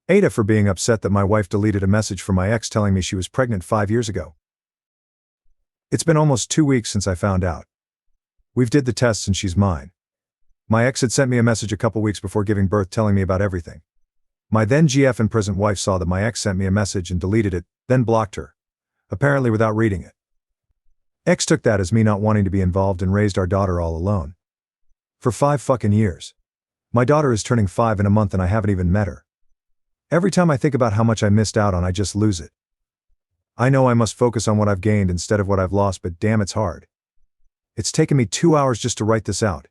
AITA for being upset that my wife deleted a message from my ex telling me she was pregnant 5 years ago. It's been almost 2 weeks since I found out. We've did the tests and she's mine. My ex had sent me a message a couple weeks before giving birth telling me about everything. My then GF and present wife saw that my ex sent me a message and deleted it, then blocked her. Apparently without reading it. Ex took that as me not wanting to be involved and raised our daughter all alone. For 5 fucking years. My daughter is turning 5 in a month and I haven't even met her. Every time I think about how much I missed out on, I just lose it. I know I must focus on what I've gained instead of what I've lost, but damn, it's hard. It's taken me 2 hours just to write this out.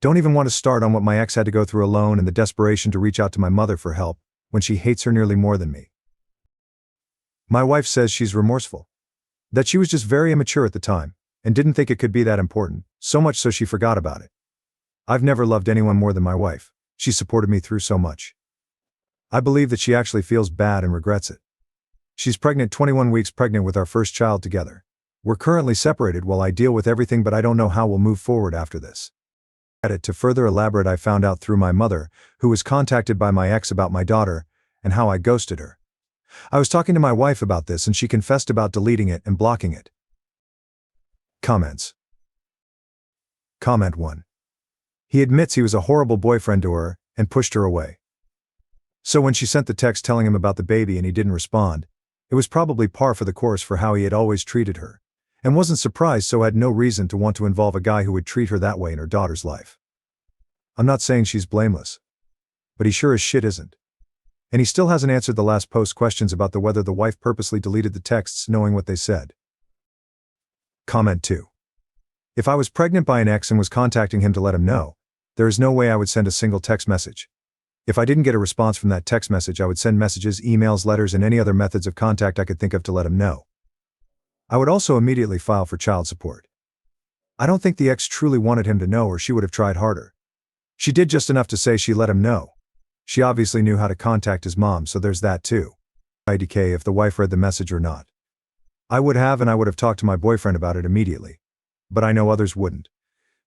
Don't even want to start on what my ex had to go through alone and the desperation to reach out to my mother for help when she hates her nearly more than me. My wife says she's remorseful. That she was just very immature at the time and didn't think it could be that important, so much so she forgot about it. I've never loved anyone more than my wife. She supported me through so much. I believe that she actually feels bad and regrets it. She's pregnant, 21 weeks pregnant with our first child together. We're currently separated while I deal with everything, but I don't know how we'll move forward after this. To further elaborate, I found out through my mother, who was contacted by my ex about my daughter, and how I ghosted her. I was talking to my wife about this and she confessed about deleting it and blocking it. Comments. Comment 1. He admits he was a horrible boyfriend to her and pushed her away. So when she sent the text telling him about the baby and he didn't respond, it was probably par for the course for how he had always treated her, and wasn't surprised, so had no reason to want to involve a guy who would treat her that way in her daughter's life. I'm not saying she's blameless, but he sure as shit isn't. And he still hasn't answered the last post's questions about whether the wife purposely deleted the texts knowing what they said. Comment 2. If I was pregnant by an ex and was contacting him to let him know, there is no way I would send a single text message. If I didn't get a response from that text message, I would send messages, emails, letters, and any other methods of contact I could think of to let him know. I would also immediately file for child support. I don't think the ex truly wanted him to know, or she would have tried harder. She did just enough to say she let him know. She obviously knew how to contact his mom, so there's that too. IDK if the wife read the message or not. I would have, and I would have talked to my boyfriend about it immediately. But I know others wouldn't.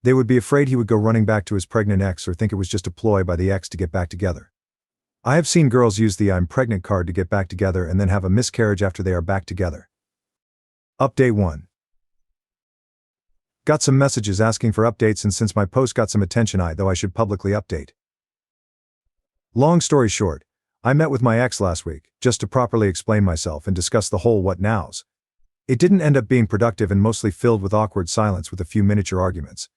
They would be afraid he would go running back to his pregnant ex or think it was just a ploy by the ex to get back together. I have seen girls use the "I'm pregnant" card to get back together and then have a miscarriage after they are back together. Update 1. Got some messages asking for updates, and since my post got some attention, I should publicly update. Long story short, I met with my ex last week, just to properly explain myself and discuss the whole what nows. It didn't end up being productive and mostly filled with awkward silence with a few miniature arguments.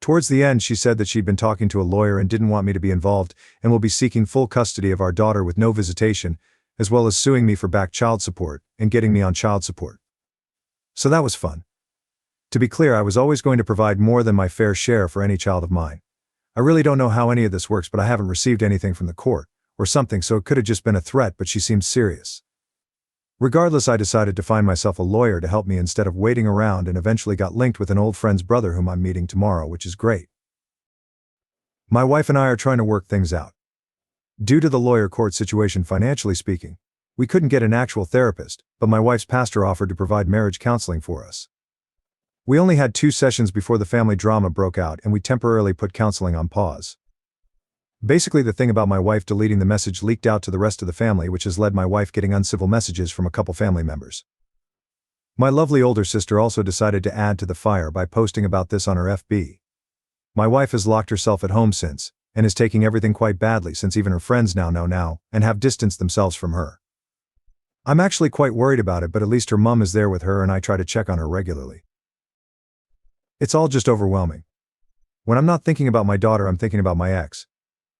Towards the end, she said that she'd been talking to a lawyer and didn't want me to be involved and will be seeking full custody of our daughter with no visitation, as well as suing me for back child support and getting me on child support. So that was fun. To be clear, I was always going to provide more than my fair share for any child of mine. I really don't know how any of this works, but I haven't received anything from the court or something, so it could have just been a threat, but she seemed serious. Regardless, I decided to find myself a lawyer to help me instead of waiting around, and eventually got linked with an old friend's brother whom I'm meeting tomorrow, which is great. My wife and I are trying to work things out. Due to the lawyer court situation, financially speaking, we couldn't get an actual therapist, but my wife's pastor offered to provide marriage counseling for us. We only had 2 sessions before the family drama broke out, and we temporarily put counseling on pause. Basically, the thing about my wife deleting the message leaked out to the rest of the family, which has led my wife getting uncivil messages from a couple family members. My lovely older sister also decided to add to the fire by posting about this on her FB. My wife has locked herself at home since, and is taking everything quite badly, since even her friends now know and have distanced themselves from her. I'm actually quite worried about it, but at least her mom is there with her and I try to check on her regularly. It's all just overwhelming. When I'm not thinking about my daughter, I'm thinking about my ex.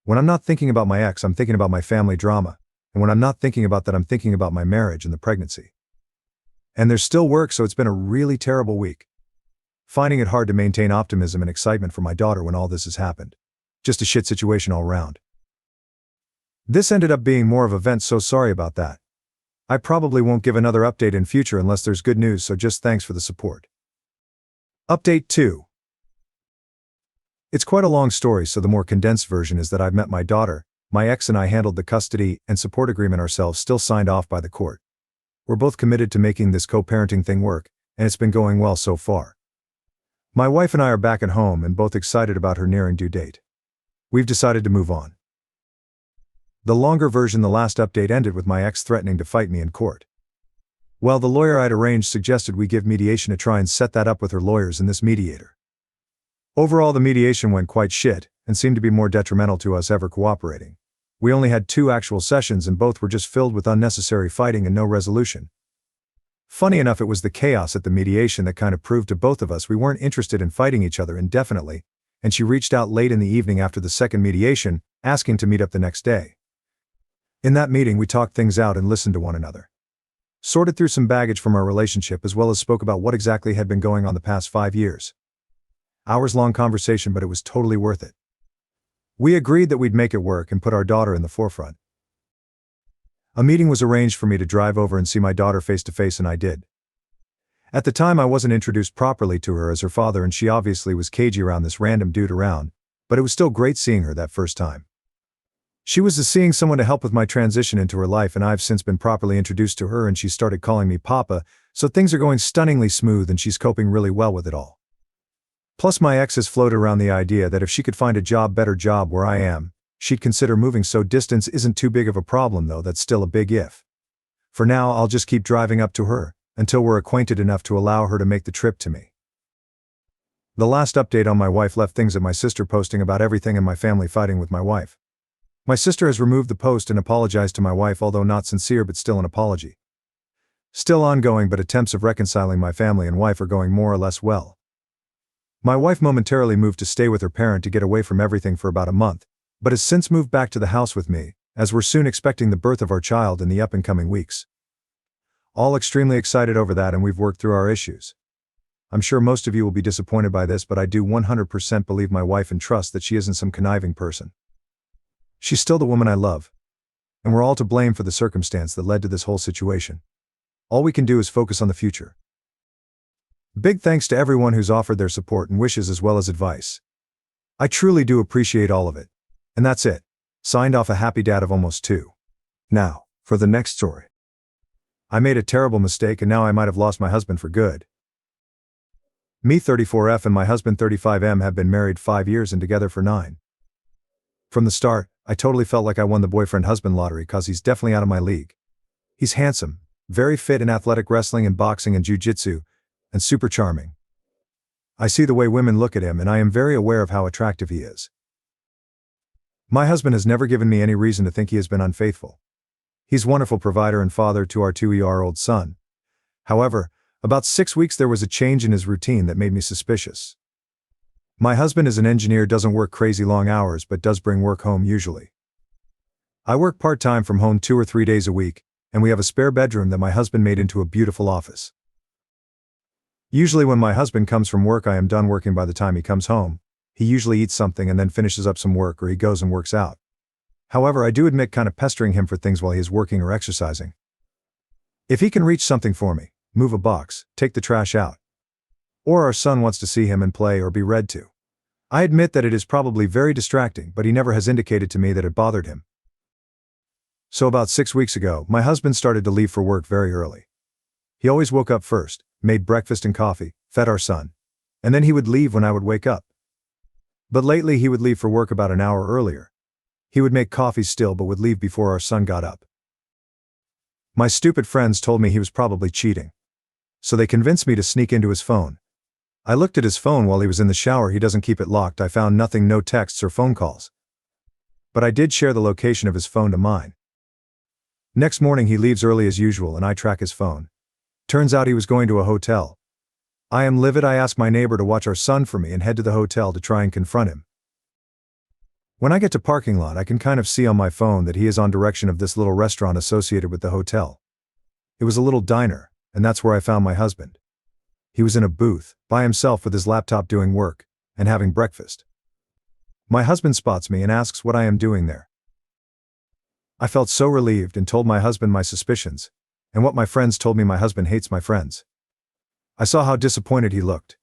When I'm not thinking about my ex, I'm thinking about my family drama. And when I'm not thinking about that, I'm thinking about my marriage and the pregnancy. And there's still work, so it's been a really terrible week. Finding it hard to maintain optimism and excitement for my daughter when all this has happened. Just a shit situation all around. This ended up being more of a vent, so sorry about that. I probably won't give another update in future unless there's good news, so just thanks for the support. Update 2. It's quite a long story, so the more condensed version is that I've met my daughter, my ex and I handled the custody and support agreement ourselves, still signed off by the court. We're both committed to making this co-parenting thing work, and it's been going well so far. My wife and I are back at home and both excited about her nearing due date. We've decided to move on. The longer version, the last update ended with my ex threatening to fight me in court. Well, the lawyer I'd arranged suggested we give mediation a try and set that up with her lawyers and this mediator. Overall, the mediation went quite shit, and seemed to be more detrimental to us ever cooperating. We only had 2 actual sessions and both were just filled with unnecessary fighting and no resolution. Funny enough, it was the chaos at the mediation that kind of proved to both of us we weren't interested in fighting each other indefinitely, and she reached out late in the evening after the second mediation, asking to meet up the next day. In that meeting, we talked things out and listened to one another. Sorted through some baggage from our relationship as well as spoke about what exactly had been going on the past 5 years. Hours-long conversation, but it was totally worth it. We agreed that we'd make it work and put our daughter in the forefront. A meeting was arranged for me to drive over and see my daughter face to face, and I did. At the time, I wasn't introduced properly to her as her father, and she obviously was cagey around this random dude around, but it was still great seeing her that first time. She was seeing someone to help with my transition into her life, and I've since been properly introduced to her and she started calling me Papa, so things are going stunningly smooth and she's coping really well with it all. Plus, my ex has floated around the idea that if she could find a better job where I am, she'd consider moving, so distance isn't too big of a problem, though that's still a big if. For now, I'll just keep driving up to her, until we're acquainted enough to allow her to make the trip to me. The last update on my wife left things at my sister posting about everything and my family fighting with my wife. My sister has removed the post and apologized to my wife, although not sincere, but still an apology. Still ongoing, but attempts of reconciling my family and wife are going more or less well. My wife momentarily moved to stay with her parent to get away from everything for about a month, but has since moved back to the house with me, as we're soon expecting the birth of our child in the up-and-coming weeks. All extremely excited over that, and we've worked through our issues. I'm sure most of you will be disappointed by this, but I do 100% believe my wife and trust that she isn't some conniving person. She's still the woman I love, and we're all to blame for the circumstance that led to this whole situation. All we can do is focus on the future. Big thanks to everyone who's offered their support and wishes as well as advice. I truly do appreciate all of it. And that's it. Signed off, a happy dad of almost 2. Now, for the next story. I made a terrible mistake and now I might have lost my husband for good. Me 34F and my husband 35M have been married 5 years and together for 9. From the start, I totally felt like I won the boyfriend-husband lottery, cause he's definitely out of my league. He's handsome, very fit in athletic wrestling and boxing and jiu-jitsu, and super charming. I see the way women look at him and I am very aware of how attractive he is. My husband has never given me any reason to think he has been unfaithful. He's a wonderful provider and father to our 2-year-old son. However, about 6 weeks there was a change in his routine that made me suspicious. My husband is an engineer, doesn't work crazy long hours, but does bring work home usually. I work part-time from home 2 or 3 days a week, and we have a spare bedroom that my husband made into a beautiful office. Usually when my husband comes from work, I am done working by the time he comes home. He usually eats something and then finishes up some work, or he goes and works out. However, I do admit kind of pestering him for things while he is working or exercising. If he can reach something for me, move a box, take the trash out, or our son wants to see him and play or be read to, I admit that it is probably very distracting, but he never has indicated to me that it bothered him. So about 6 weeks ago, my husband started to leave for work very early. He always woke up first, made breakfast and coffee, fed our son, and then he would leave when I would wake up. But lately he would leave for work about an hour earlier. He would make coffee still, but would leave before our son got up. My stupid friends told me he was probably cheating, so they convinced me to sneak into his phone. I looked at his phone while he was in the shower. He doesn't keep it locked. I found nothing, no texts or phone calls. But I did share the location of his phone to mine. Next morning he leaves early as usual and I track his phone. Turns out he was going to a hotel. I am livid. I ask my neighbor to watch our son for me and head to the hotel to try and confront him. When I get to parking lot, I can kind of see on my phone that he is on direction of this little restaurant associated with the hotel. It was a little diner, and that's where I found my husband. He was in a booth, by himself with his laptop doing work, and having breakfast. My husband spots me and asks what I am doing there. I felt so relieved and told my husband my suspicions, and what my friends told me: my husband hates my friends. I saw how disappointed he looked.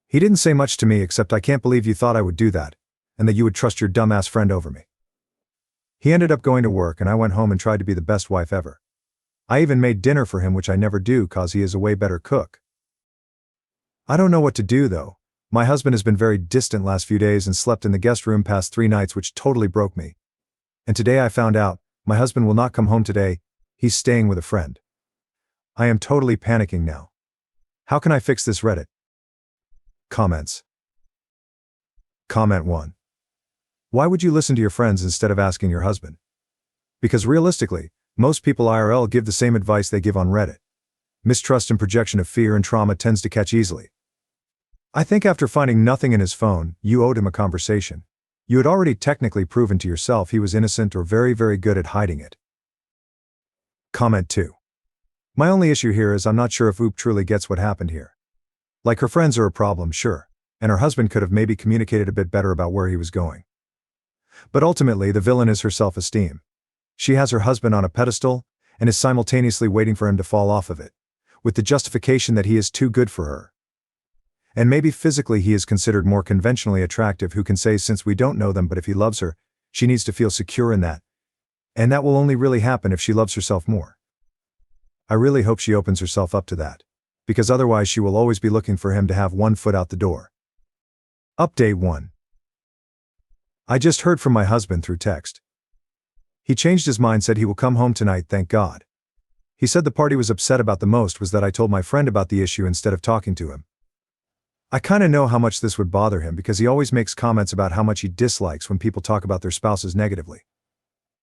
He didn't say much to me except, "I can't believe you thought I would do that, and that you would trust your dumbass friend over me." He ended up going to work and I went home and tried to be the best wife ever. I even made dinner for him, which I never do cause he is a way better cook. I don't know what to do though. My husband has been very distant last few days and slept in the guest room past 3 nights, which totally broke me. And today I found out, my husband will not come home today, he's staying with a friend. I am totally panicking now. How can I fix this? Reddit. Comments. Comment 1. Why would you listen to your friends instead of asking your husband? Because realistically, most people IRL give the same advice they give on Reddit. Mistrust and projection of fear and trauma tends to catch easily. I think after finding nothing in his phone, you owed him a conversation. You had already technically proven to yourself he was innocent or very, very good at hiding it. Comment 2. My only issue here is I'm not sure if Oop truly gets what happened here. Like, her friends are a problem, sure, and her husband could have maybe communicated a bit better about where he was going. But ultimately, the villain is her self-esteem. She has her husband on a pedestal, and is simultaneously waiting for him to fall off of it, with the justification that he is too good for her. And maybe physically he is considered more conventionally attractive, who can say, since we don't know them, but if he loves her, she needs to feel secure in that. And that will only really happen if she loves herself more. I really hope she opens herself up to that, because otherwise she will always be looking for him to have one foot out the door. Update 1. I just heard from my husband through text. He changed his mind, said he will come home tonight, thank God. He said the part he was upset about the most was that I told my friend about the issue instead of talking to him. I kinda know how much this would bother him because he always makes comments about how much he dislikes when people talk about their spouses negatively.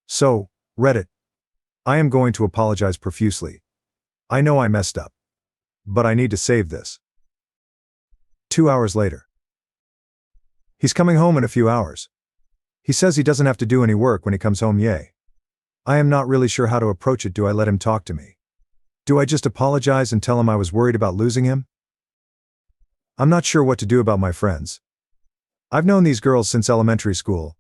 So, Reddit, I am going to apologize profusely. I know I messed up. But I need to save this. 2 hours later. He's coming home in a few hours. He says he doesn't have to do any work when he comes home, yay. I am not really sure how to approach it. Do I let him talk to me? Do I just apologize and tell him I was worried about losing him? I'm not sure what to do about my friends. I've known these girls since elementary school,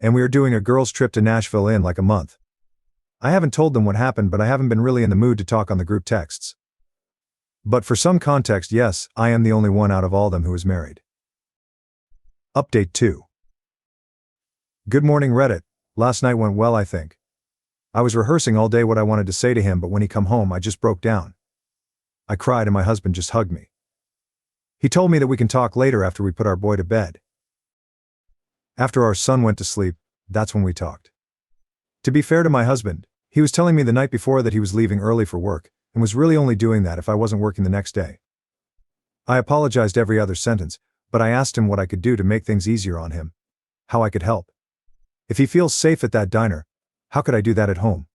and we are doing a girls' trip to Nashville in like a month. I haven't told them what happened, but I haven't been really in the mood to talk on the group texts. But for some context, yes, I am the only one out of all them who is married. Update 2. Good morning, Reddit. Last night went well, I think. I was rehearsing all day what I wanted to say to him, but when he come home, I just broke down. I cried and my husband just hugged me. He told me that we can talk later after we put our boy to bed. After our son went to sleep, that's when we talked. To be fair to my husband, he was telling me the night before that he was leaving early for work, and was really only doing that if I wasn't working the next day. I apologized every other sentence, but I asked him what I could do to make things easier on him. How I could help. If he feels safe at that diner, how could I do that at home?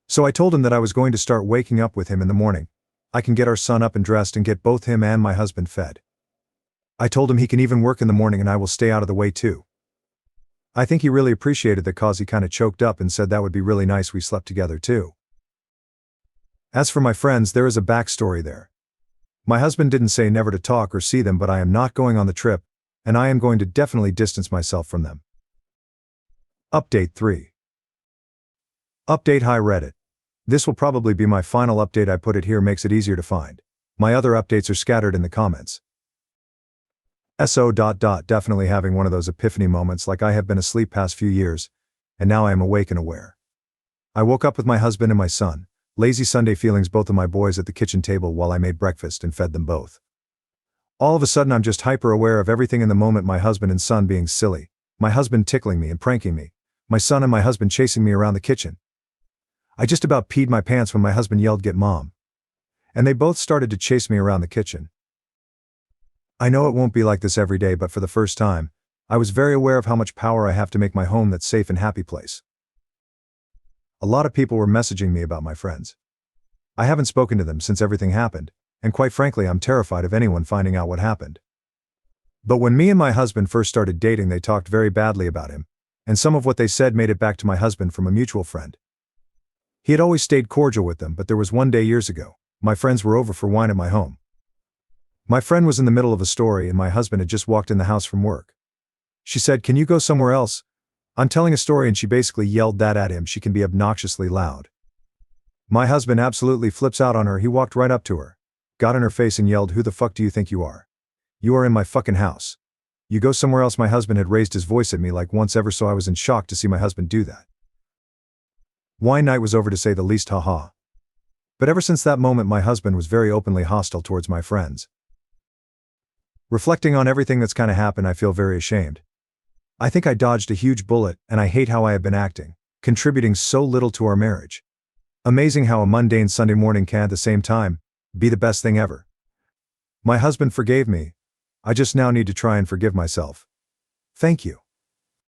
So I told him that I was going to start waking up with him in the morning. I can get our son up and dressed and get both him and my husband fed. I told him he can even work in the morning and I will stay out of the way too. I think he really appreciated that, cause he kinda choked up and said that would be really nice we slept together too. As for my friends, there is a backstory there. My husband didn't say never to talk or see them, but I am not going on the trip, and I am going to definitely distance myself from them. Update 3. Update. Hi Reddit. This will probably be my final update. I put it here makes it easier to find. My other updates are scattered in the comments. Definitely having one of those epiphany moments, like I have been asleep past few years, and now I am awake and aware. I woke up with my husband and my son, lazy Sunday feelings, both of my boys at the kitchen table while I made breakfast and fed them both. All of a sudden I'm just hyper aware of everything in the moment, my husband and son being silly, my husband tickling me and pranking me, my son and my husband chasing me around the kitchen. I just about peed my pants when my husband yelled, "Get mom." And they both started to chase me around the kitchen. I know it won't be like this every day, but for the first time, I was very aware of how much power I have to make my home that safe and happy place. A lot of people were messaging me about my friends. I haven't spoken to them since everything happened, and quite frankly I'm terrified of anyone finding out what happened. But when me and my husband first started dating, they talked very badly about him, and some of what they said made it back to my husband from a mutual friend. He had always stayed cordial with them, but there was one day years ago, my friends were over for wine at my home. My friend was in the middle of a story and my husband had just walked in the house from work. She said, "Can you go somewhere else? I'm telling a story," and she basically yelled that at him. She can be obnoxiously loud. My husband absolutely flips out on her. He walked right up to her, got in her face and yelled, "Who the fuck do you think you are? You are in my fucking house. You go somewhere else." My husband had raised his voice at me like once ever, so I was in shock to see my husband do that. Wine night was over to say the least, haha. But ever since that moment my husband was very openly hostile towards my friends. Reflecting on everything that's kinda happened, I feel very ashamed. I think I dodged a huge bullet, and I hate how I have been acting, contributing so little to our marriage. Amazing how a mundane Sunday morning can at the same time be the best thing ever. My husband forgave me. I just now need to try and forgive myself. Thank you.